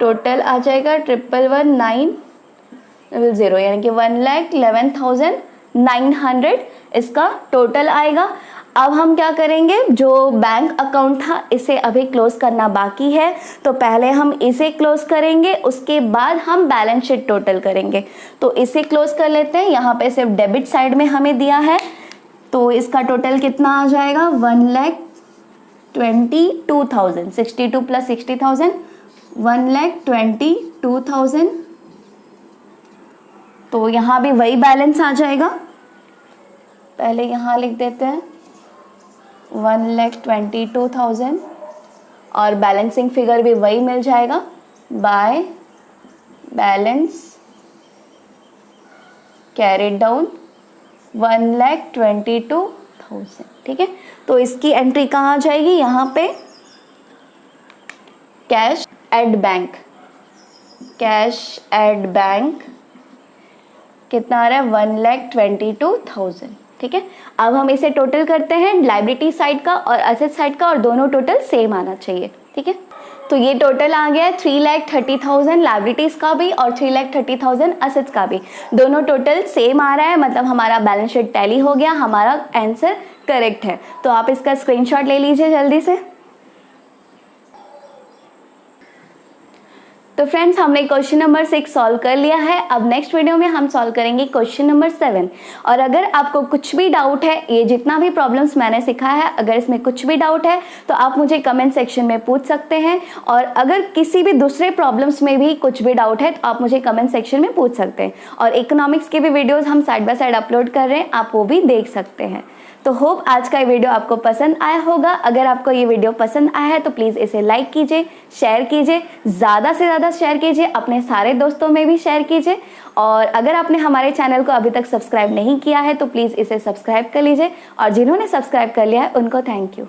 टोटल आ जाएगा 1,119,000 यानी कि 1,11,900 इसका टोटल आएगा। अब हम क्या करेंगे, जो बैंक अकाउंट था इसे अभी क्लोज करना बाकी है, तो पहले हम इसे क्लोज करेंगे, उसके बाद हम बैलेंस शीट टोटल करेंगे। तो इसे क्लोज कर लेते हैं। यहाँ पे सिर्फ डेबिट साइड में हमें दिया है, तो इसका टोटल कितना आ जाएगा 1,22,000, 62 प्लस 60,000, 1,22,000। तो यहाँ भी वही बैलेंस आ जाएगा, पहले यहाँ लिख देते हैं 1,22,000 और बैलेंसिंग फिगर भी वही मिल जाएगा बाय बैलेंस कैरिड डाउन 1,22,000। ठीक है, तो इसकी एंट्री कहाँ आ जाएगी, यहाँ पे cash at bank, cash at bank कितना आ रहा है 1,22,000। ठीक है, अब हम इसे टोटल करते हैं, लायबिलिटी साइड का और असेट साइड का, और दोनों टोटल सेम आना चाहिए। ठीक है, तो ये टोटल आ गया है 3,30,000 लायबिलिटीज का भी और 3,30,000 असेट्स का भी, दोनों टोटल सेम आ रहा है, मतलब हमारा बैलेंस शीट टैली हो गया, हमारा आंसर करेक्ट है। तो आप इसका स्क्रीनशॉट ले लीजिए जल्दी से। तो फ्रेंड्स, हमने क्वेश्चन नंबर 6 सॉल्व कर लिया है। अब नेक्स्ट वीडियो में हम सॉल्व करेंगे क्वेश्चन नंबर 7। और अगर आपको कुछ भी डाउट है, ये जितना भी प्रॉब्लम्स मैंने सिखाया है, अगर इसमें कुछ भी डाउट है तो आप मुझे कमेंट सेक्शन में पूछ सकते हैं। और अगर किसी भी दूसरे प्रॉब्लम्स में भी कुछ भी डाउट है तो आप मुझे कमेंट सेक्शन में पूछ सकते हैं। और इकोनॉमिक्स के भी वीडियोज़ हम साइड बाय साइड अपलोड कर रहे हैं, आप वो भी देख सकते हैं। तो होप आज का ये वीडियो आपको पसंद आया होगा। अगर आपको ये वीडियो पसंद आया है तो प्लीज़ इसे लाइक कीजिए, शेयर कीजिए, ज़्यादा से ज़्यादा शेयर कीजिए, अपने सारे दोस्तों में भी शेयर कीजिए। और अगर आपने हमारे चैनल को अभी तक सब्सक्राइब नहीं किया है तो प्लीज़ इसे सब्सक्राइब कर लीजिए, और जिन्होंने सब्सक्राइब कर लिया है उनको थैंक यू।